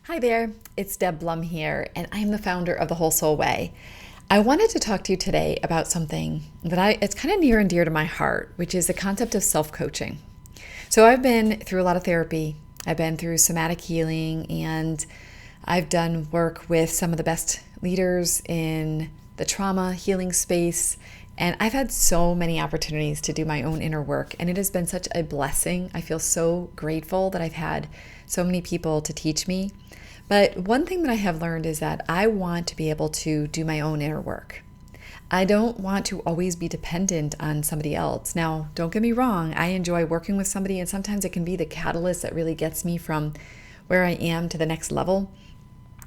Hi there, it's Deb Blum here, and I'm the founder of The Whole Soul Way. I wanted to talk to you today about something that it's kind of near and dear to my heart, which is the concept of self-coaching. So I've been through a lot of therapy. I've been through somatic healing, and I've done work with some of the best leaders in the trauma healing space. And I've had so many opportunities to do my own inner work, and it has been such a blessing. I feel so grateful that I've had so many people to teach me. But one thing that I have learned is that I want to be able to do my own inner work. I don't want to always be dependent on somebody else. Now, don't get me wrong, I enjoy working with somebody, and sometimes it can be the catalyst that really gets me from where I am to the next level.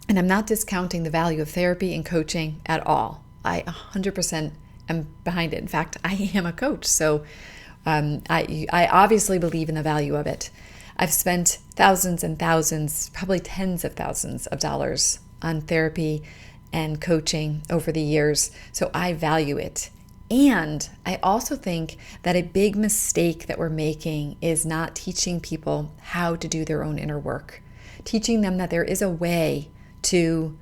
And I'm not discounting the value of therapy and coaching at all. I 100% am behind it. In fact, I am a coach, so I obviously believe in the value of it. I've spent thousands and thousands, probably tens of thousands of dollars on therapy and coaching over the years, so I value it. And I also think that a big mistake that we're making is not teaching people how to do their own inner work, teaching them that there is a way to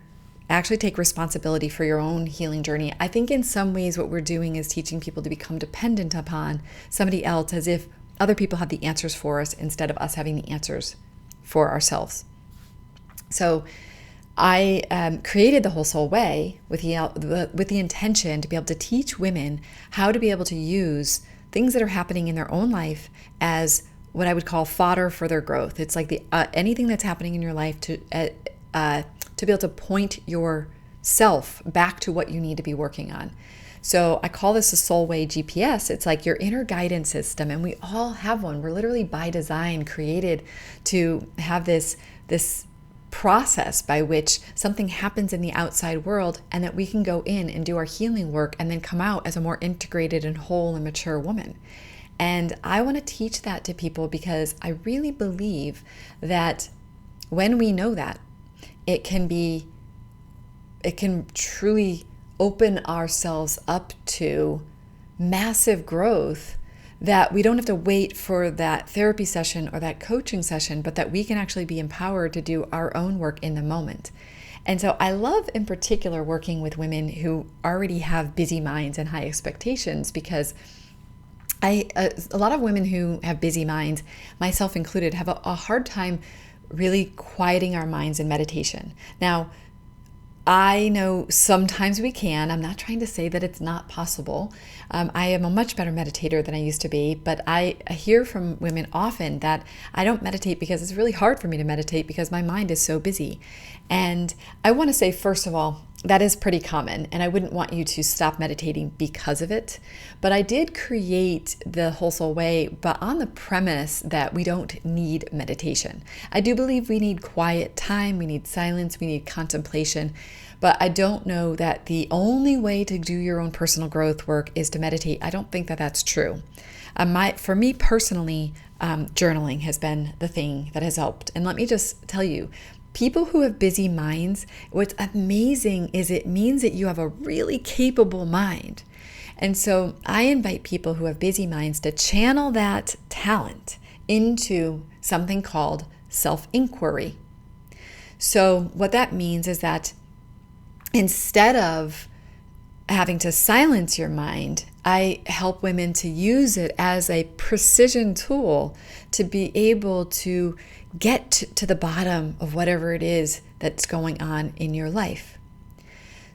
actually take responsibility for your own healing journey. I think in some ways what we're doing is teaching people to become dependent upon somebody else, as if other people have the answers for us instead of us having the answers for ourselves. So I created the Whole Soul Way with the intention to be able to teach women how to be able to use things that are happening in their own life as what I would call fodder for their growth. It's like anything that's happening in your life to be able to point yourself back to what you need to be working on. So I call this a Soul Way GPS. It's like your inner guidance system, and we all have one. We're literally by design created to have this process by which something happens in the outside world, and that we can go in and do our healing work and then come out as a more integrated and whole and mature woman. And I want to teach that to people because I really believe that when we know that, it can truly open ourselves up to massive growth, that we don't have to wait for that therapy session or that coaching session, but that we can actually be empowered to do our own work in the moment. And so I love in particular working with women who already have busy minds and high expectations, because a lot of women who have busy minds, myself included, have a hard time really quieting our minds in meditation. Now, I know sometimes we can. I'm not trying to say that it's not possible. I am a much better meditator than I used to be, but I hear from women often that I don't meditate because it's really hard for me to meditate because my mind is so busy. And I want to say, first of all, that is pretty common, and I wouldn't want you to stop meditating because of it. But I did create the Whole Soul Way, but on the premise that we don't need meditation. I do believe we need quiet time, we need silence, we need contemplation. But I don't know that the only way to do your own personal growth work is to meditate. I don't think that that's true. For me personally, journaling has been the thing that has helped. And let me just tell you, people who have busy minds, what's amazing is it means that you have a really capable mind. And so I invite people who have busy minds to channel that talent into something called self-inquiry. So what that means is that instead of having to silence your mind, I help women to use it as a precision tool to be able to get to the bottom of whatever it is that's going on in your life.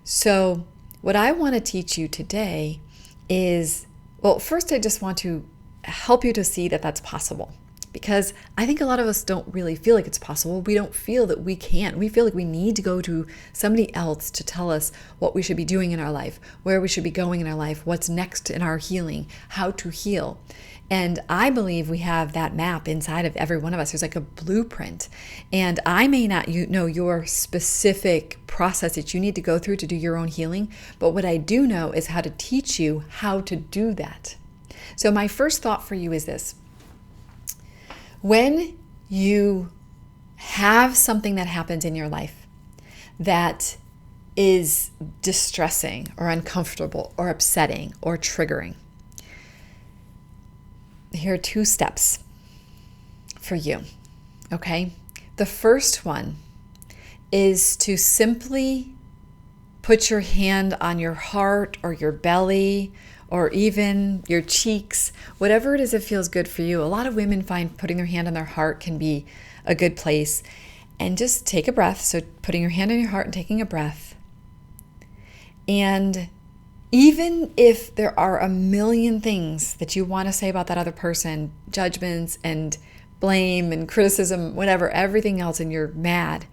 So what I want to teach you today is, well, first I just want to help you to see that that's possible. Because I think a lot of us don't really feel like it's possible. We don't feel that we can. We feel like we need to go to somebody else to tell us what we should be doing in our life, where we should be going in our life, what's next in our healing, how to heal. And I believe we have that map inside of every one of us. There's like a blueprint. And I may not know your specific process that you need to go through to do your own healing, but what I do know is how to teach you how to do that. So my first thought for you is this. When you have something that happens in your life that is distressing or uncomfortable or upsetting or triggering, here are 2 steps for you, okay? The first one is to simply put your hand on your heart or your belly or even your cheeks, whatever it is that feels good for you. A lot of women find putting their hand on their heart can be a good place. And just take a breath. So putting your hand on your heart and taking a breath. And even if there are a million things that you want to say about that other person, judgments and blame and criticism, whatever, everything else, and you're mad,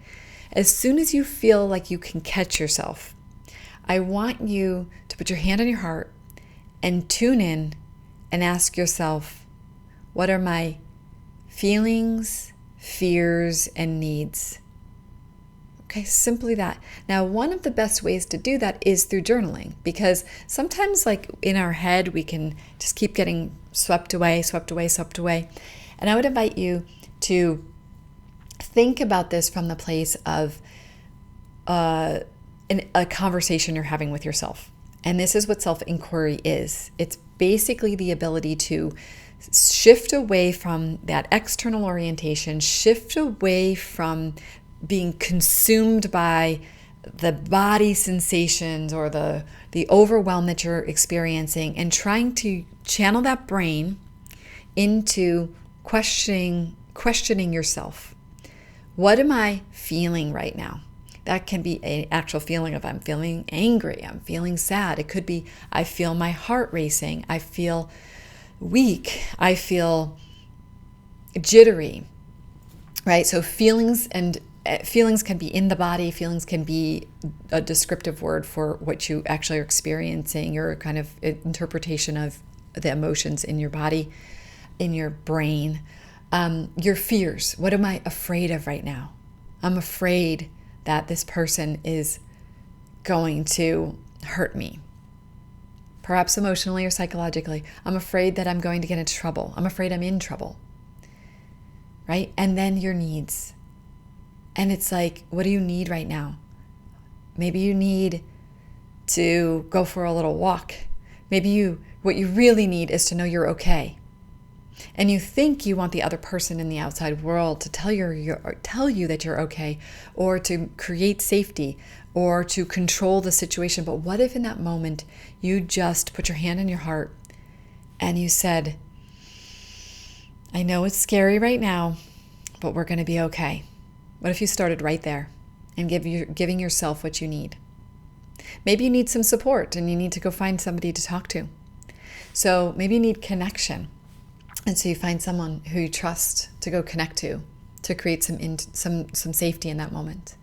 as soon as you feel like you can catch yourself, I want you to put your hand on your heart and tune in and ask yourself, what are my feelings, fears, and needs? Okay, simply that. Now, one of the best ways to do that is through journaling, because sometimes, like in our head, we can just keep getting swept away. And I would invite you to think about this from the place of a conversation you're having with yourself. And this is what self-inquiry is. It's basically the ability to shift away from that external orientation, shift away from being consumed by the body sensations or the overwhelm that you're experiencing, and trying to channel that brain into questioning yourself. What am I feeling right now? That can be an actual feeling of I'm feeling angry, I'm feeling sad. It could be I feel my heart racing, I feel weak, I feel jittery, right? So feelings can be in the body. Feelings can be a descriptive word for what you actually are experiencing, your kind of interpretation of the emotions in your body, in your brain. Your fears. What am I afraid of right now? I'm afraid that this person is going to hurt me, perhaps emotionally or psychologically. I'm afraid that I'm going to get into trouble. I'm afraid I'm in trouble, right? And then your needs. And it's like, what do you need right now? Maybe you need to go for a little walk. Maybe what you really need is to know you're okay. And you think you want the other person in the outside world to tell you that you're okay, or to create safety, or to control the situation. But what if in that moment you just put your hand on your heart and you said, I know it's scary right now, but we're going to be okay. What if you started right there and giving yourself what you need? Maybe you need some support and you need to go find somebody to talk to. So maybe you need connection. And so you find someone who you trust to go connect to create some safety in that moment.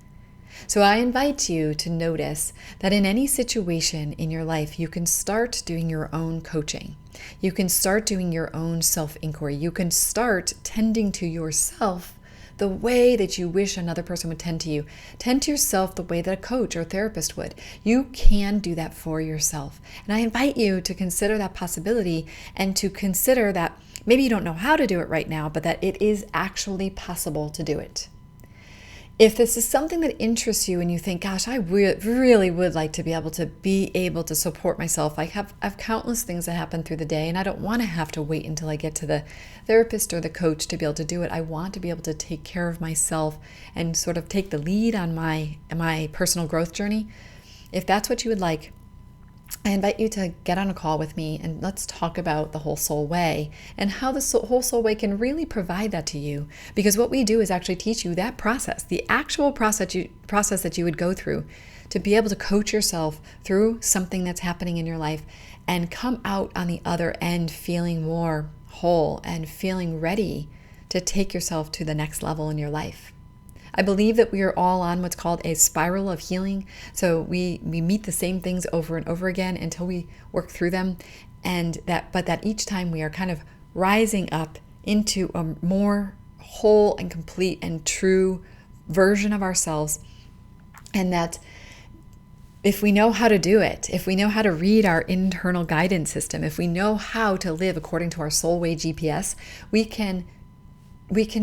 So I invite you to notice that in any situation in your life, you can start doing your own coaching. You can start doing your own self-inquiry. You can start tending to yourself the way that you wish another person would tend to you. Tend to yourself the way that a coach or therapist would. You can do that for yourself. And I invite you to consider that possibility, and to consider that maybe you don't know how to do it right now, but that it is actually possible to do it. If this is something that interests you and you think, gosh, I really would like to be able to support myself. I have countless things that happen through the day, and I don't want to have to wait until I get to the therapist or the coach to be able to do it. I want to be able to take care of myself and sort of take the lead on my personal growth journey. If that's what you would like, I invite you to get on a call with me, and let's talk about the Whole Soul Way and how the Whole Soul Way can really provide that to you. Because what we do is actually teach you that process, the actual process that you would go through to be able to coach yourself through something that's happening in your life and come out on the other end feeling more whole and feeling ready to take yourself to the next level in your life. I believe that we are all on what's called a spiral of healing. So we meet the same things over and over again until we work through them, but that each time we are kind of rising up into a more whole and complete and true version of ourselves. And that if we know how to do it, if we know how to read our internal guidance system, if we know how to live according to our soul way GPS, we can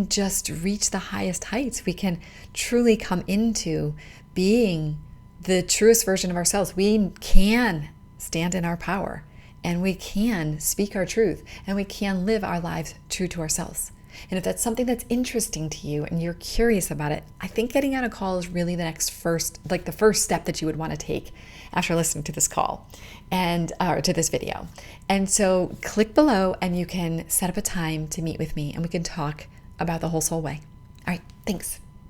just reach the highest heights. We can truly come into being the truest version of ourselves. We can stand in our power, and we can speak our truth, and we can live our lives true to ourselves. And if that's something that's interesting to you and you're curious about it, I think getting on a call is really the first step that you would want to take after listening to this call and to this video. And so click below and you can set up a time to meet with me and we can talk about the whole soul way. All right, thanks.